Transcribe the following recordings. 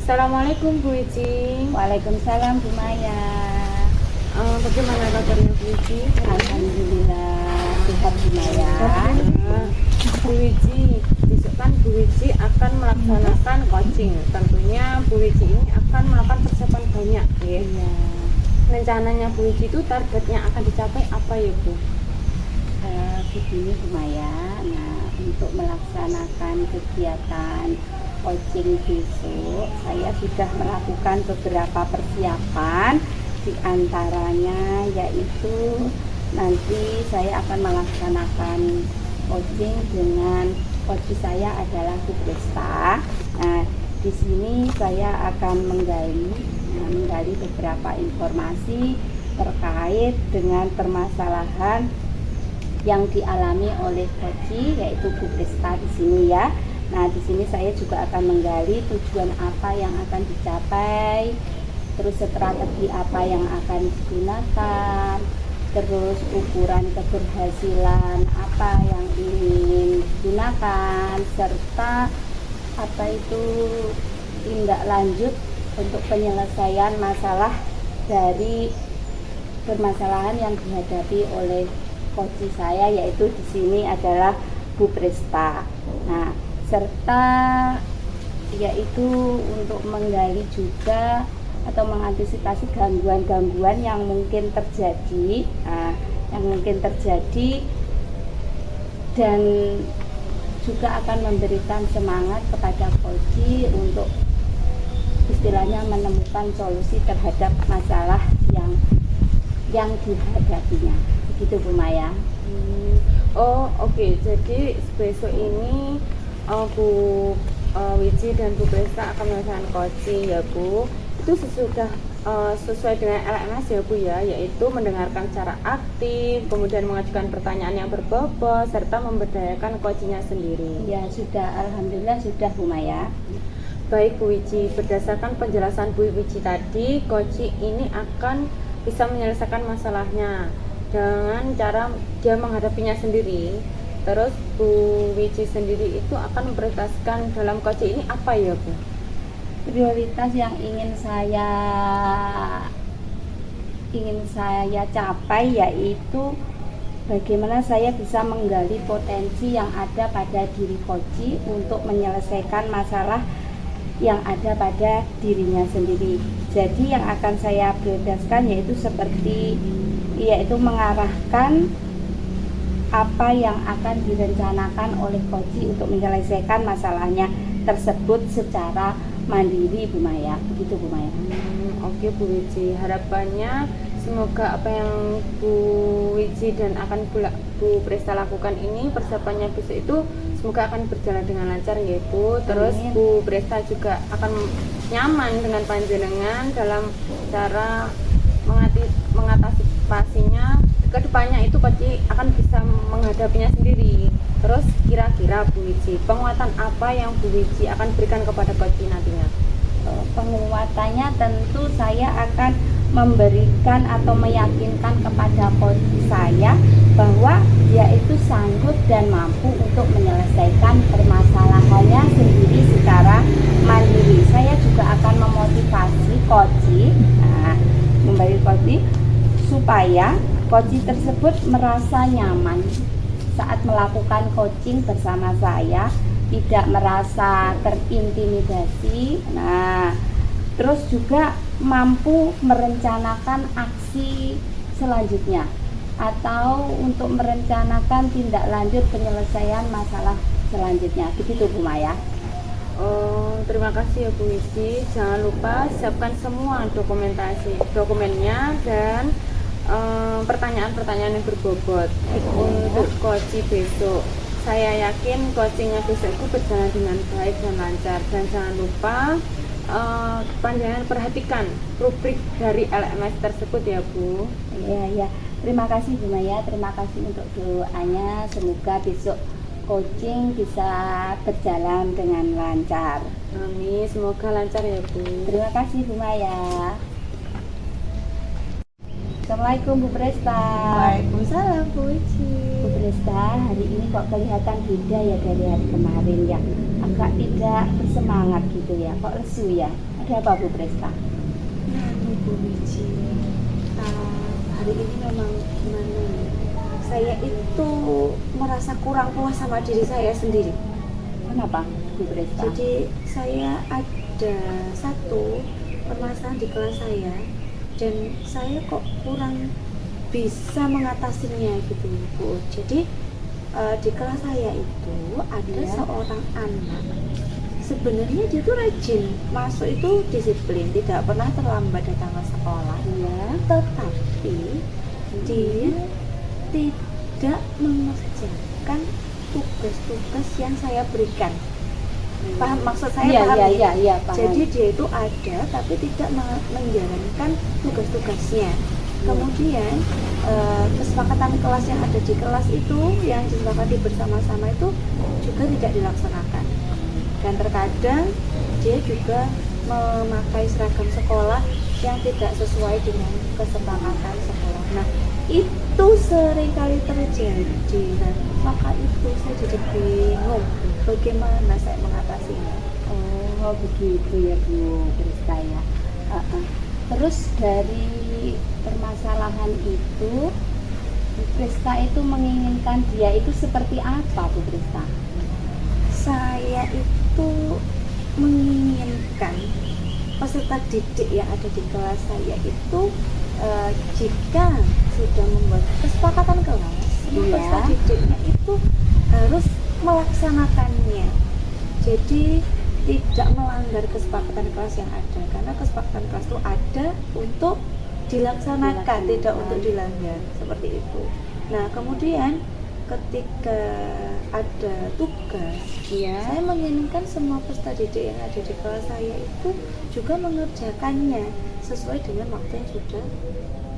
Assalamualaikum Bu Ici. Waalaikumsalam Bu Maya. Bagaimana kabarnya Bu Ici? Alhamdulillah sehat Bu Maya. Bu Ici, besok kan Bu Ici akan melaksanakan coaching. Tentunya Bu Ici ini akan melakukan persiapan banyak ya. Iya. Rencananya Bu Ici itu targetnya akan dicapai apa ya Bu? Begini Bu Maya. Nah, untuk melaksanakan kegiatan coaching besok, saya sudah melakukan beberapa persiapan. Di antaranya yaitu nanti saya akan melaksanakan coaching dengan coach saya adalah Bu Presta. Nah, di sini saya akan menggali beberapa informasi terkait dengan permasalahan yang dialami oleh coach yaitu Bu Presta di sini ya. Nah, di sini saya juga akan menggali tujuan apa yang akan dicapai, terus strategi apa yang akan digunakan, terus ukuran keberhasilan apa yang ingin digunakan, serta apa itu tindak lanjut untuk penyelesaian masalah dari permasalahan yang dihadapi oleh coach saya, yaitu di sini adalah Bu Presta. Nah, serta yaitu untuk menggali juga atau mengantisipasi gangguan-gangguan yang mungkin terjadi, dan juga akan memberikan semangat kepada coach untuk istilahnya menemukan solusi terhadap masalah yang dihadapinya. Begitu Bu Maya. Oh oke. Jadi besok ini Bu Wici dan Bu Presta akan melakukan coaching ya Bu. Itu sesuai dengan LMS ya Bu ya, yaitu mendengarkan secara aktif, kemudian mengajukan pertanyaan yang berbobot, serta memberdayakan coachingnya sendiri. Ya sudah, alhamdulillah sudah Bu Maya. Baik Bu Wici, berdasarkan penjelasan Bu Wici tadi, coaching ini akan bisa menyelesaikan masalahnya dengan cara dia menghadapinya sendiri. Terus Bu Wici sendiri itu akan memprioritaskan dalam coaching ini apa ya Bu? Prioritas yang ingin saya capai yaitu bagaimana saya bisa menggali potensi yang ada pada diri coach untuk menyelesaikan masalah yang ada pada dirinya sendiri. Jadi yang akan saya prioritaskan yaitu mengarahkan apa yang akan direncanakan oleh coach untuk menyelesaikan masalahnya tersebut secara mandiri Bu Maya. Begitu Bu Maya. Oke Bu Wici, harapannya semoga apa yang Bu Wici dan akan Bu Presta lakukan ini, persiapannya besok itu semoga akan berjalan dengan lancar ya Bu. Terus Amin. Bu Presta juga akan nyaman dengan panjenengan dalam cara mengatasinya. Kedepannya itu coach akan bisa menghadapinya sendiri. Terus kira-kira Bu Wici, penguatan apa yang Bu Wici akan berikan kepada coach nantinya? Penguatannya tentu saya akan memberikan atau meyakinkan kepada coach saya bahwa dia itu sanggup dan mampu untuk menyelesaikan permasalahannya sendiri secara mandiri. Saya juga akan memotivasi coach, memberi coach supaya coach tersebut merasa nyaman saat melakukan coaching bersama saya, tidak merasa terintimidasi. Nah, terus juga mampu merencanakan aksi selanjutnya atau untuk merencanakan tindak lanjut penyelesaian masalah selanjutnya. Begitu Bu Maya. Terima kasih ya Bu Wici. Jangan lupa siapkan semua dokumennya dan pertanyaan-pertanyaan yang berbobot untuk coach besok. Saya yakin coachingnya besok itu berjalan dengan baik dan lancar. Dan jangan lupa panjangan perhatikan rubrik dari LMS tersebut ya Bu. Iya. Terima kasih Bu Maya. Terima kasih untuk doanya. Semoga besok coaching bisa berjalan dengan lancar. Amin. Semoga lancar ya Bu. Terima kasih Bu Maya. Assalamualaikum Bu Presta. Waalaikumsalam Bu Wici. Bu Presta, hari ini kok kelihatan beda ya dari hari kemarin ya. Agak tidak bersemangat gitu ya, kok lesu ya. Ada apa Bu Presta? Nah, Bu Wiji, hari ini memang gimana ya? Saya itu merasa kurang puas sama diri saya sendiri. Kenapa Bu Presta? Jadi saya ada satu permasalahan di kelas saya dan saya kok kurang bisa mengatasinya gitu Bu. Jadi di kelas saya itu ada seorang anak, sebenarnya dia tuh rajin, masuk itu disiplin, tidak pernah terlambat datang ke sekolah, tetapi dia tidak mengerjakan tugas-tugas yang saya berikan. Paham maksud saya? Paham ya? Iya, paham. Jadi dia itu ada tapi tidak menjalankan tugas-tugasnya. Kemudian kesepakatan kelas yang ada di kelas itu, yang disepakati bersama-sama itu juga tidak dilaksanakan. Dan terkadang dia juga memakai seragam sekolah yang tidak sesuai dengan kesepakatan sekolah. Nah, itu seringkali terjadi. Nah, maka itu saya jadi bingung bagaimana saya mengatasinya. Oh begitu ya Bu Presta ya. Terus dari permasalahan itu Bu Presta itu menginginkan dia itu seperti apa Bu Presta? Saya itu menginginkan peserta didik yang ada di kelas saya itu jika sudah membuat kesepakatan kelas, peserta didiknya itu harus melaksanakannya. Jadi tidak melanggar kesepakatan kelas yang ada, karena kesepakatan kelas itu ada untuk dilaksanakan, tidak untuk dilanggar, seperti itu. Nah, kemudian ketika ada tugas, saya menginginkan semua peserta didik yang ada di kelas saya itu juga mengerjakannya sesuai dengan waktu yang sudah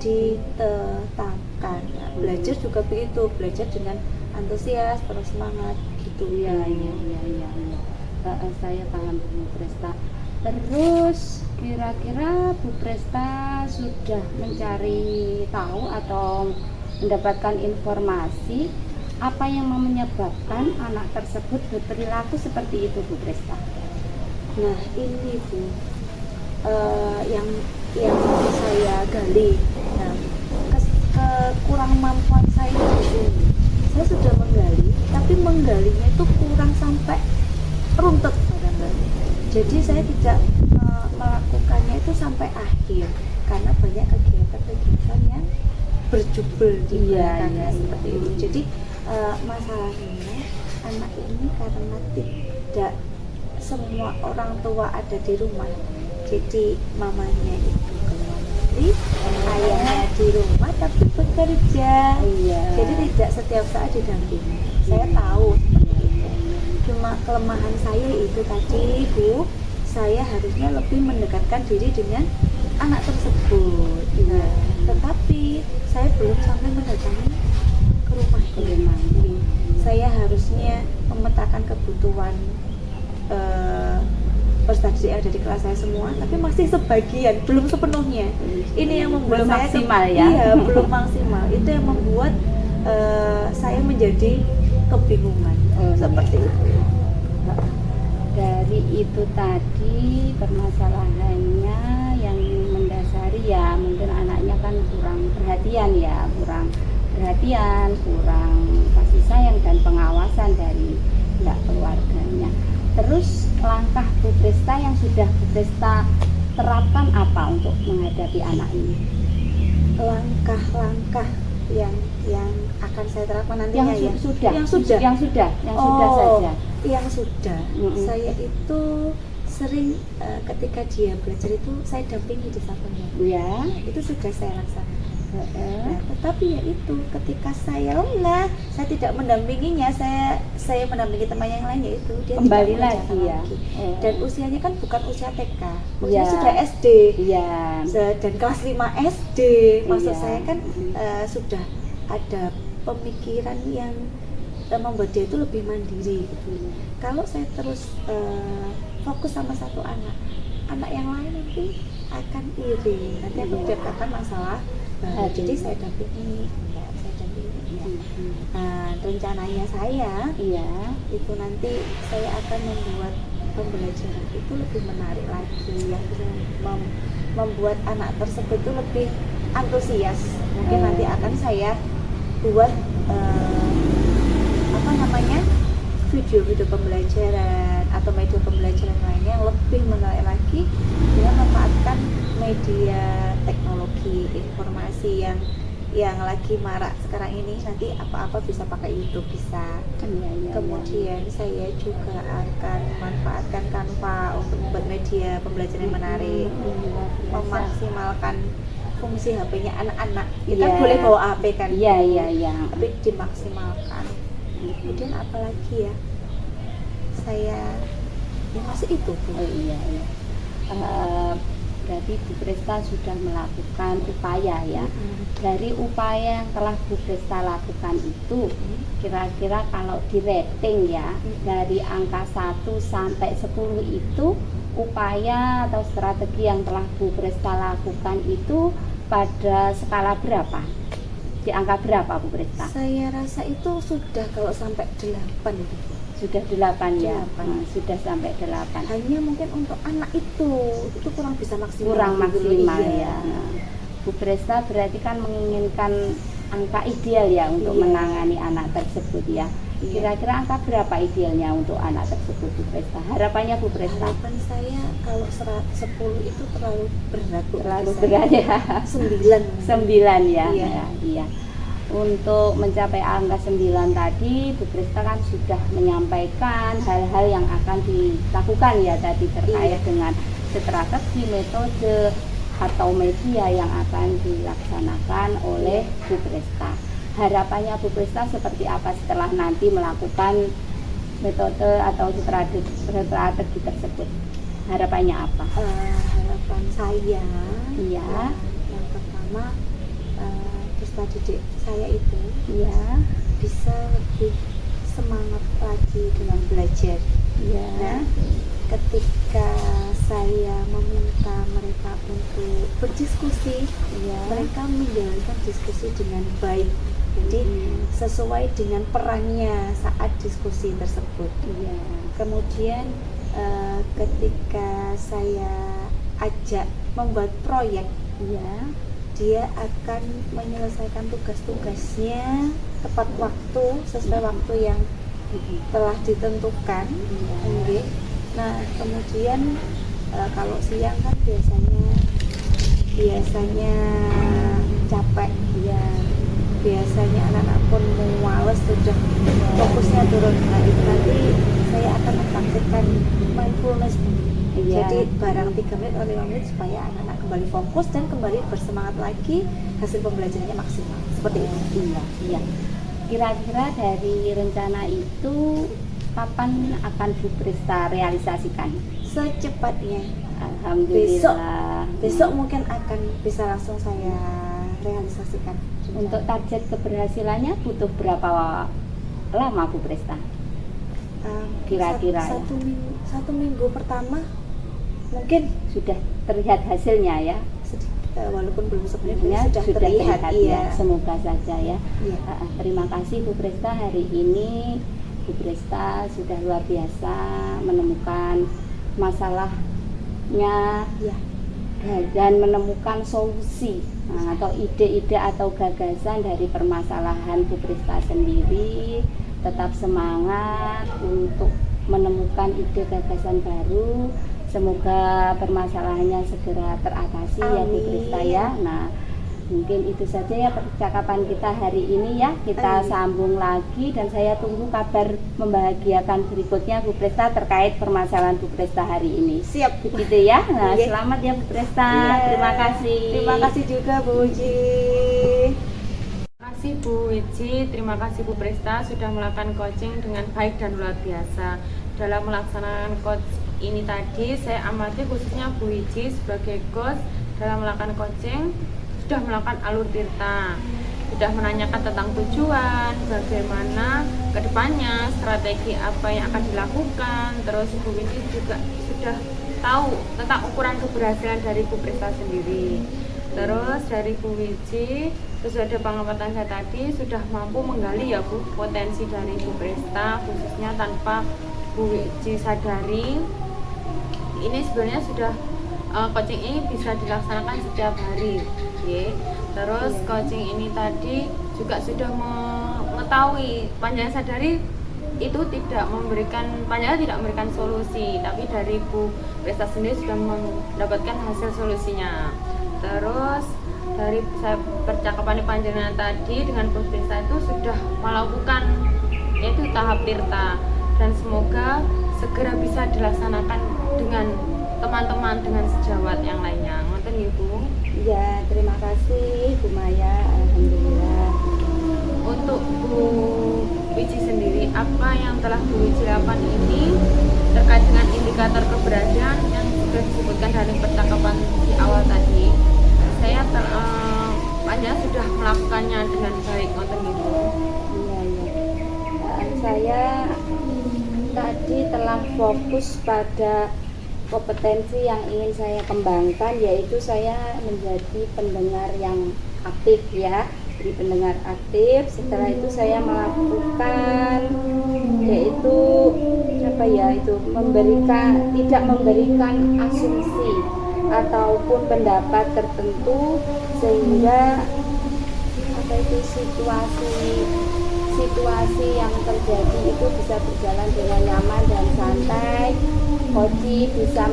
ditetapkan. Nah, belajar juga begitu, belajar dengan antusias, penuh semangat gitu. Ya. Saya paham Bu Presta. Terus kira-kira Bu Presta sudah mencari tahu atau mendapatkan informasi apa yang menyebabkan anak tersebut berperilaku seperti itu Bu Presta? Nah, ini Bu yang saya gali. Nah, kekurang mampuan saya di sini. Saya sudah menggali, tapi menggalinya itu kurang sampai runtut. Jadi saya tidak melakukannya itu sampai akhir karena banyak kegiatan-kegiatan yang berjubel di belakangnya seperti itu. Jadi masalahnya anak ini karena tidak semua orang tua ada di rumah, jadi mamanya itu ke luar negeri, ayahnya di rumah tapi bekerja, jadi tidak setiap saat didampingi. Saya tahu seperti itu. Cuma kelemahan saya itu tadi Bu, saya harusnya lebih mendekatkan diri dengan anak tersebut. Nah, tetapi saya belum sampai mendatangi ke rumahnya. Saya harusnya memetakan kebutuhan peserta didik yang ada di kelas saya semua, tapi masih sebagian, belum sepenuhnya. Ini yang membuat belum saya maksimal ya? Iya, belum maksimal. Itu yang membuat saya menjadi kebingungan seperti itu. Dari itu tadi permasalahannya yang mendasari ya mungkin anaknya kan kurang perhatian, kurang kasih sayang dan pengawasan dari pihak keluarganya. Terus langkah Bu Presta yang sudah Bu Presta terapkan apa untuk menghadapi anak ini? Langkah-langkah yang akan saya terapkan nantinya yang sudah saja. Yang sudah. Saya itu sering ketika dia belajar itu saya dampingi di sampingnya. Ya. Itu sudah saya laksanakan. Nah, tetapi ya itu ketika saya lelah, saya tidak mendampinginya, saya mendampingi teman yang lain, yaitu dia kembali tidak lagi ya. Dan usianya kan bukan usia TK, usia sudah SD. Dan kelas 5 SD. Maksud saya kan sudah ada pemikiran yang membuat dia itu lebih mandiri gitu. Kalau saya terus fokus sama satu anak yang lain nanti akan iri, nanti akan mendapatkan masalah baru. Jadi saya dampingi. Nah, rencananya saya itu nanti saya akan membuat pembelajaran itu lebih menarik lagi, yang bisa membuat anak tersebut itu lebih antusias. Mungkin nanti akan saya buat video-video pembelajaran atau media pembelajaran lainnya yang lebih menarik lagi dengan memanfaatkan media teknologi informasi yang lagi marak sekarang ini. Nanti apa-apa bisa pakai YouTube, bisa. Kemudian saya juga akan memanfaatkan Canva untuk membuat media pembelajaran yang menarik, memaksimalkan fungsi HP-nya anak-anak. Kita boleh bawa HP kan? Tapi dimaksimalkan. Kemudian apalagi ya? Saya masih itu. Berarti Bu Presta sudah melakukan upaya ya. Dari upaya yang telah Bu Presta lakukan itu, kira-kira kalau di rating ya, dari angka 1 sampai 10 itu upaya atau strategi yang telah Bu Presta lakukan itu pada skala berapa? Di angka berapa Bu Presta? Saya rasa itu sudah kalau sampai 8 itu. Sudah 8 ya? Sudah sampai 8. Hanya mungkin untuk anak itu kurang bisa maksimal. Kurang maksimal ya. Bu Presta berarti kan menginginkan angka ideal ya untuk menangani anak tersebut ya. Kira-kira angka berapa idealnya untuk anak tersebut Bu Presta? Harapannya Bu Presta? Harapan saya kalau 10 itu terlalu berat. Terlalu berat ya. 9 ya. Iya. Untuk mencapai angka 9 tadi, Bu Presta kan sudah menyampaikan hal-hal yang akan dilakukan ya tadi terkait dengan strategi, metode atau media yang akan dilaksanakan oleh Bu Presta. Harapannya Bu Presta seperti apa setelah nanti melakukan metode atau strategi tersebut? Harapannya apa? Harapan saya yang pertama, peserta didik saya itu bisa lebih semangat lagi dalam belajar. Nah, ketika saya meminta mereka untuk berdiskusi, mereka menjalankan diskusi dengan baik. Jadi sesuai dengan perannya saat diskusi tersebut. Kemudian ketika saya ajak membuat proyek, dia akan menyelesaikan tugas-tugasnya tepat waktu, sesuai waktu yang telah ditentukan. Nah, kemudian kalau siang kan biasanya capek ya, biasanya anak-anak pun males, sudah fokusnya turun. Nah, itu nanti saya akan mempraktikkan mindfulness. Jadi barang 3 menit atau 5 menit supaya anak-anak kembali fokus dan kembali bersemangat lagi, hasil pembelajarannya maksimal. Seperti itu. Iya. Kira-kira dari rencana itu kapan akan Bu Presta realisasikan? Secepatnya. Alhamdulillah. Besok mungkin akan bisa langsung saya realisasikan. Untuk target keberhasilannya butuh berapa lama Bu Presta? Kira-kira satu minggu pertama mungkin sudah terlihat hasilnya ya. Walaupun belum sebenarnya sudah terlihat ya. Semoga saja ya. Terima kasih Bu Presta, hari ini Bu Presta sudah luar biasa menemukan masalahnya dan menemukan solusi atau ide-ide atau gagasan dari permasalahan Bu Presta sendiri. Tetap semangat untuk menemukan ide gagasan baru. Semoga permasalahannya segera teratasi. Amin. Ya Bu Presta ya. Nah, mungkin itu saja ya percakapan kita hari ini ya. Kita sambung lagi dan saya tunggu kabar membahagiakan berikutnya Bu Presta terkait permasalahan Bu Presta hari ini. Siap begitu ya. Nah, selamat ya Bu Presta. Terima kasih. Terima kasih juga Bu Uji. Terima kasih Bu Wiji, terima kasih Bu Presta sudah melakukan coaching dengan baik dan luar biasa. Dalam melaksanakan coach ini tadi, saya amati khususnya Bu Wiji sebagai coach dalam melakukan coaching sudah melakukan alur tirta, sudah menanyakan tentang tujuan, bagaimana kedepannya, strategi apa yang akan dilakukan. Terus Bu Wiji juga sudah tahu tentang ukuran keberhasilan dari Bu Presta sendiri. Terus dari Bu Wiji, sesuai pengamatan saya tadi, sudah mampu menggali ya Bu potensi dari Bu Presta, khususnya tanpa Bu Wiji sadari ini sebenarnya sudah coaching ini bisa dilaksanakan setiap hari, nggih. Terus coaching ini tadi juga sudah mengetahui, panjenengan sadari itu panjenengan tidak memberikan solusi, tapi dari Bu Presta sendiri sudah mendapatkan hasil solusinya. Terus dari percakapan panjenengan tadi dengan Bu Presta itu sudah melakukan yaitu tahap tirta, dan semoga segera bisa dilaksanakan dengan teman-teman dengan sejawat yang lainnya. Ngoten nggih Bu. Ya, terima kasih Bu Maya. Alhamdulillah. Untuk Bu Wici sendiri, apa yang telah Bu Wici lakukan ini terkait dengan indikator keberadaan yang sudah disebutkan dari percakapan di awal tadi, saya panjang sudah melakukannya dengan baik, ngoten nggih Bu. Iya, iya. Saya tadi telah fokus pada kompetensi yang ingin saya kembangkan, yaitu saya menjadi pendengar yang aktif ya. Jadi pendengar aktif. Setelah itu saya melakukan yaitu tidak memberikan asumsi ataupun pendapat tertentu, sehingga situasi yang terjadi itu bisa berjalan dengan nyaman dan santai. Coach bisa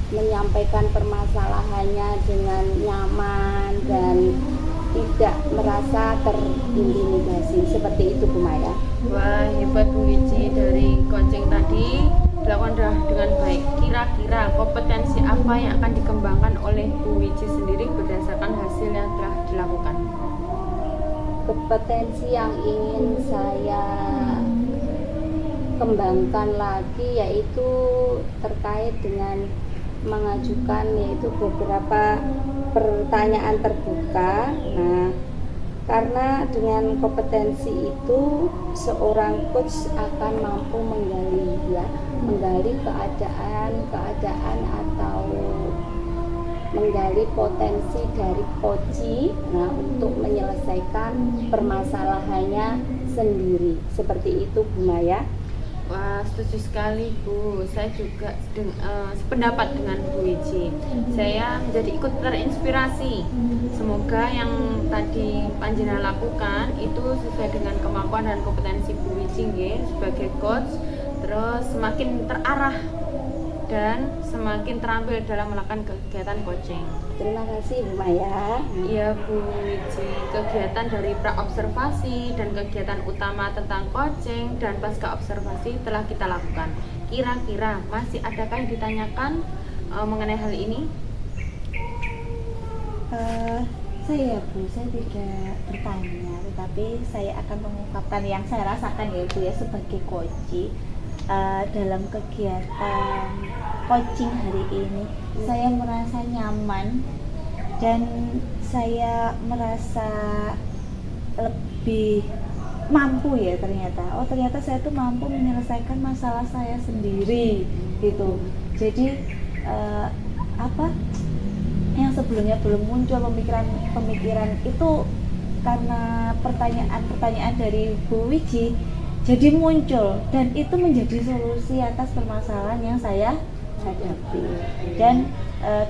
menyampaikan permasalahannya dengan nyaman dan tidak merasa terintimidasi. Seperti itu Bu Maya. Wah, hebat Bu Wici, dari coaching tadi dilakukan dengan baik. Kira-kira kompetensi apa yang akan dikembangkan oleh Bu Wici sendiri berdasarkan hasil yang telah dilakukan? Kompetensi yang ingin saya kembangkan lagi yaitu terkait dengan mengajukan yaitu beberapa pertanyaan terbuka. Nah, karena dengan kompetensi itu seorang coach akan mampu menggali keadaan atau menggali potensi dari coach, nah untuk menyelesaikan permasalahannya sendiri. Seperti itu Bu Maya. Wah, setuju sekali Bu. Saya juga sependapat dengan Bu Wici. Saya menjadi ikut terinspirasi. Semoga yang tadi panjenengan lakukan itu sesuai dengan kemampuan dan kompetensi Bu Wici sebagai coach, terus semakin terarah dan semakin terampil dalam melakukan kegiatan coaching. Terima kasih Bu Maya. Iya Bu Wici, kegiatan dari pra-observasi dan kegiatan utama tentang coaching dan pasca observasi telah kita lakukan. Kira-kira masih adakah yang ditanyakan mengenai hal ini? Saya tidak bertanya, tetapi saya akan mengungkapkan yang saya rasakan ya Bu ya, sebagai coach dalam kegiatan coaching hari ini. Saya merasa nyaman dan saya merasa lebih mampu ya ternyata. Ternyata saya tuh mampu menyelesaikan masalah saya sendiri gitu. Jadi yang sebelumnya belum muncul pemikiran itu, karena pertanyaan dari Bu Wici jadi muncul, dan itu menjadi solusi atas permasalahan yang saya hadapi. Dan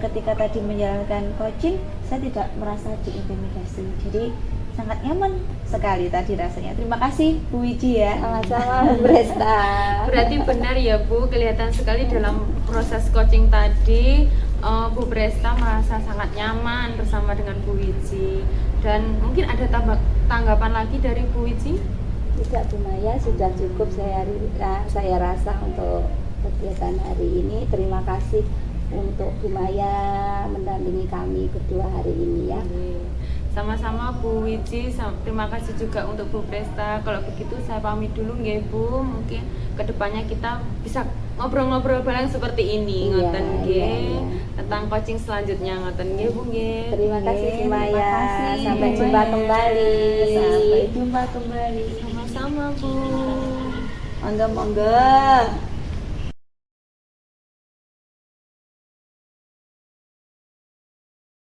ketika tadi menjalankan coaching, saya tidak merasa diintimidasi, jadi sangat nyaman sekali tadi rasanya. Terima kasih Bu Wici ya. Sama-sama Bu Presta. Berarti benar ya Bu, kelihatan sekali dalam proses coaching tadi Bu Presta merasa sangat nyaman bersama dengan Bu Wici. Dan mungkin ada tanggapan lagi dari Bu Wici? Tidak Bu Maya, sudah cukup saya rasa untuk kegiatan hari ini. Terima kasih untuk Bu Maya mendampingi kami berdua hari ini ya. Sama-sama Bu Wici, terima kasih juga untuk Bu Presta. Kalau begitu saya pamit dulu nggih Bu. Mungkin kedepannya kita bisa ngobrol-ngobrol bareng seperti ini, ngoten nggih. Tentang coaching selanjutnya, ngoten nggih Bu nggih. Terima kasih Bu Maya. Terima kasih. Sampai jumpa kembali. Sampai jumpa kembali. Sama-sama Bu. Monggo.